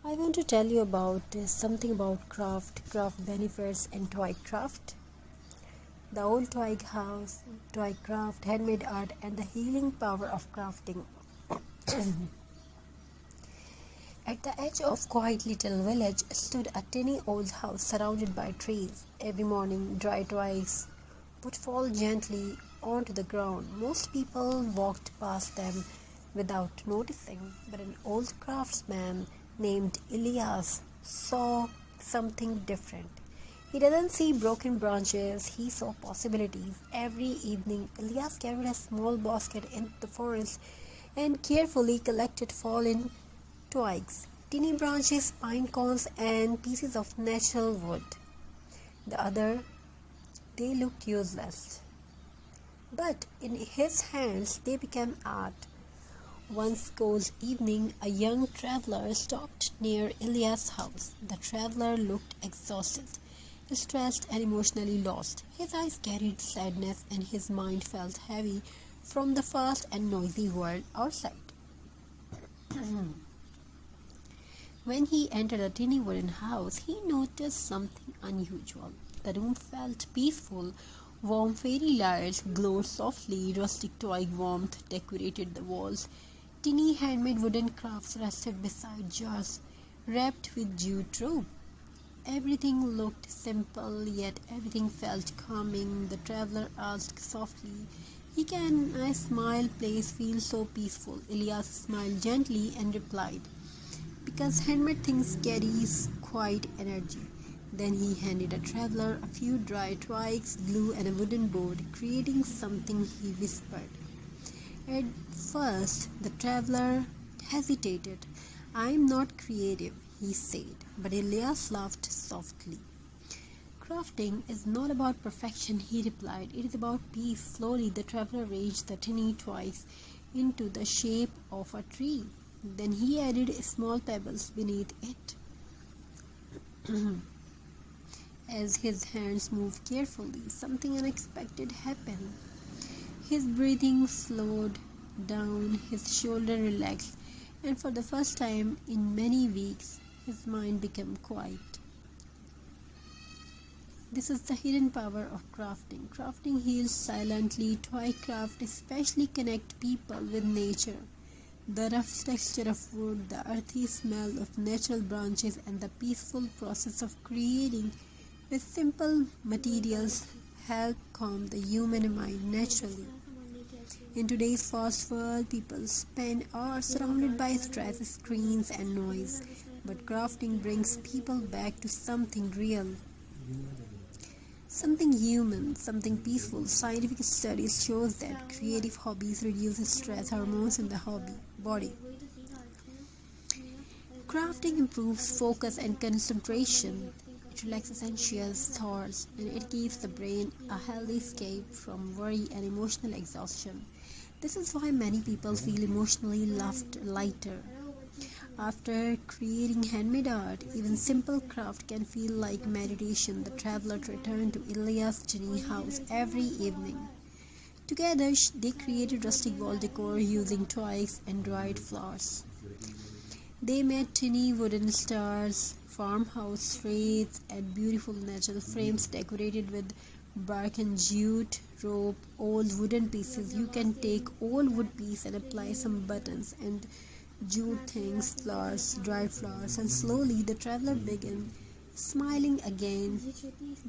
I want to tell you about something about craft benefits, and toy craft. The old Twig house, toy craft, handmade art, and the healing power of crafting. At the edge of quiet little village stood a tiny old house surrounded by trees. Every morning, dry twigs would fall gently onto the ground. Most people walked past them without noticing, but an old craftsman named Elias saw something different. He didn't see broken branches, he saw possibilities. Every evening, Elias carried a small basket into the forest and carefully collected fallen twigs, tiny branches, pine cones, and pieces of natural wood. The other, they looked useless, but in his hands they became art. One cold evening, a young traveler stopped near Elias' house. The traveler looked exhausted, stressed, and emotionally lost. His eyes carried sadness, and his mind felt heavy from the fast and noisy world outside. When he entered a tiny wooden house, he noticed something unusual. The room felt peaceful. Warm fairy lights glowed softly, rustic twig warmth decorated the walls. Tiny handmade wooden crafts rested beside jars wrapped with jute rope. Everything looked simple, yet everything felt calming. The traveler asked softly, "Can a smile place feel so peaceful?" Elias smiled gently and replied, "Because handmade things carries quiet energy." Then he handed a traveler a few dry twigs, glue, and a wooden board, creating something. He whispered. At first, the traveler hesitated. "I am not creative," he said, but Elias laughed softly. "Crafting is not about perfection," he replied. "It is about peace." Slowly, the traveler arranged the tiny twigs into the shape of a tree. Then he added small pebbles beneath it. As his hands moved carefully, something unexpected happened. His breathing slowed down, his shoulder relaxed, and for the first time in many weeks, his mind became quiet. This is the hidden power of crafting. Crafting heals silently. Toy craft especially connect people with nature. The rough texture of wood, the earthy smell of natural branches, and the peaceful process of creating with simple materials help calm the human mind naturally. In today's fast world, people spend hours surrounded by stress, screens, and noise. But crafting brings people back to something real, something human, something peaceful. Scientific studies show that creative hobbies reduce stress hormones in the body. Crafting improves focus and concentration. It relaxes anxious thoughts, and it gives the brain a healthy escape from worry and emotional exhaustion. This is why many people feel emotionally lighter after creating handmade art. Even simple craft can feel like meditation. The traveler returned to Elias' tiny house every evening. Together, they created rustic wall decor using twigs and dried flowers. They made tiny wooden stars, farmhouse wreaths, and beautiful natural frames decorated with bark and jute rope, old wooden pieces. You can take old wood piece and apply some buttons and jute things, flowers, dried flowers, and slowly the traveler began smiling again,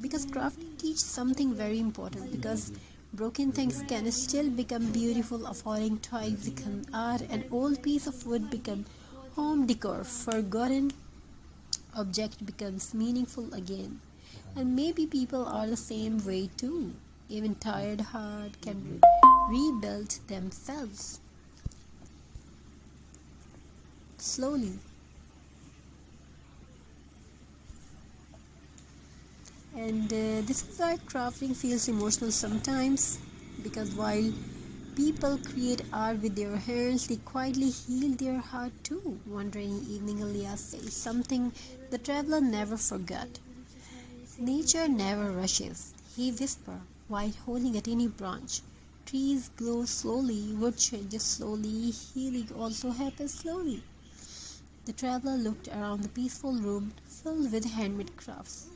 because crafting teaches something very important. Because broken things can still become beautiful, a falling toy become art, an old piece of wood become home decor, forgotten object becomes meaningful again. And maybe people are the same way too. Even tired heart can rebuild themselves slowly. And this is why crafting feels emotional sometimes, because while people create art with their hands, they quietly heal their heart too. One rainy evening, Elias says something the traveler never forgot. "Nature never rushes," he whispered while holding a tiny branch. "Trees glow slowly, wood changes slowly, healing also happens slowly." The traveler looked around the peaceful room filled with handmade crafts.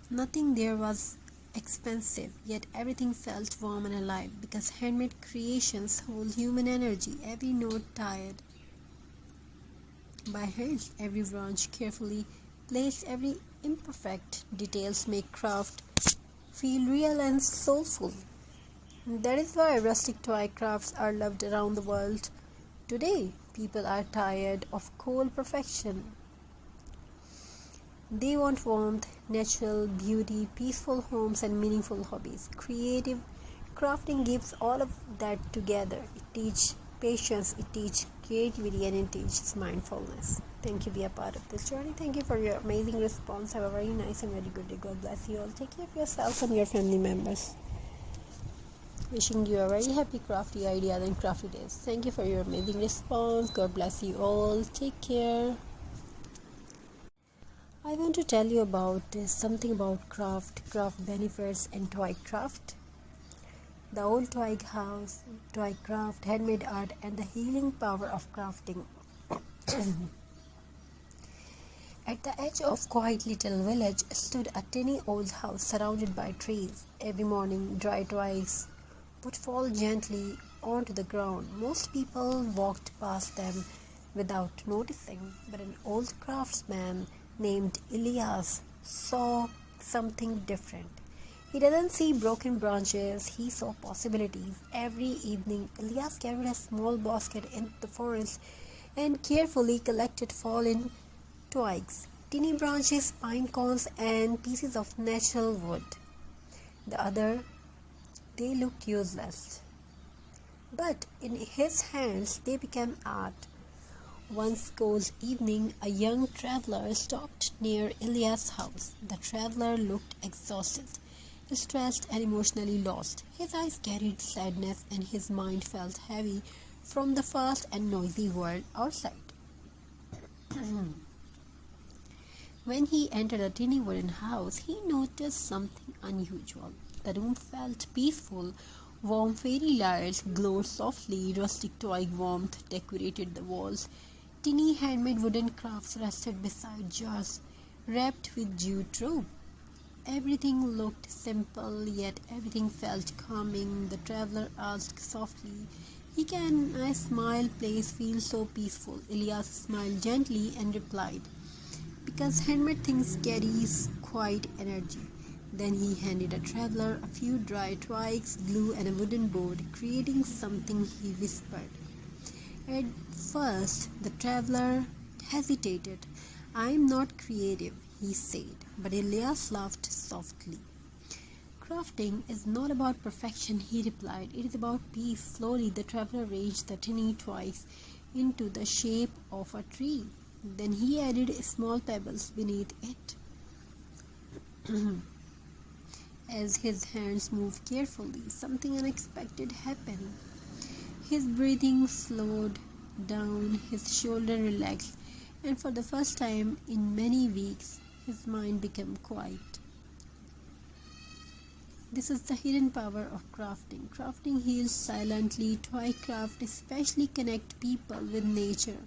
Nothing there was expensive, yet everything felt warm and alive because handmade creations hold human energy, every note tied by hands, every branch carefully placed, every imperfect details make craft feel real and soulful. That is why rustic toy crafts are loved around the world. Today, people are tired of cold perfection. They want warmth, natural beauty, peaceful homes, and meaningful hobbies. Creative crafting gives all of that together. It teaches patience, it teaches creativity, and it teaches mindfulness. Thank you, be a part of this journey. Thank you for your amazing response. Have a very nice and very good day. God bless you all. Take care of yourself and your family members. Wishing you a very happy crafty ideas and crafty days. Thank you for your amazing response. God bless you all. Take care. I want to tell you about something about craft benefits, and toy craft. The old Twig house, toy craft, handmade art, and the healing power of crafting. At the edge of quiet little village stood a tiny old house surrounded by trees. Every morning, dry twigs would fall gently onto the ground. Most people walked past them without noticing, but an old craftsman named Elias saw something different. He doesn't see broken branches, he saw possibilities. Every evening, Elias carried a small basket into the forest and carefully collected fallen twigs, tiny branches, pine cones, and pieces of natural wood. They looked useless, but in his hands they became art. One cold evening, a young traveler stopped near Elias' house. The traveler looked exhausted, stressed, and emotionally lost. His eyes carried sadness, and his mind felt heavy from the fast and noisy world outside. When he entered a tiny wooden house, he noticed something unusual. The room felt peaceful. Warm fairy lights glowed softly. Rustic toy warmth decorated the walls. Tiny handmade wooden crafts rested beside jars wrapped with jute rope. Everything looked simple, yet everything felt calming. The traveler asked softly, "Can a small place feel so peaceful?" Elias smiled gently and replied, "Because handmade things carries quiet energy." Then he handed the traveler a few dry twigs, glue, and a wooden board, creating something. He whispered. At first, the traveler hesitated. "I am not creative," he said, but Elias laughed softly. "Crafting is not about perfection," he replied. "It is about peace." Slowly, the traveler arranged the tiny twigs into the shape of a tree. Then he added small pebbles beneath it. As his hands moved carefully, something unexpected happened. His breathing slowed down, his shoulder relaxed, and for the first time in many weeks, his mind became quiet. This is the hidden power of crafting. Crafting heals silently. Toy craft especially connect people with nature.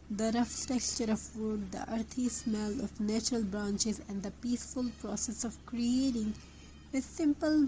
The rough texture of wood, the earthy smell of natural branches, and the peaceful process of creating with simple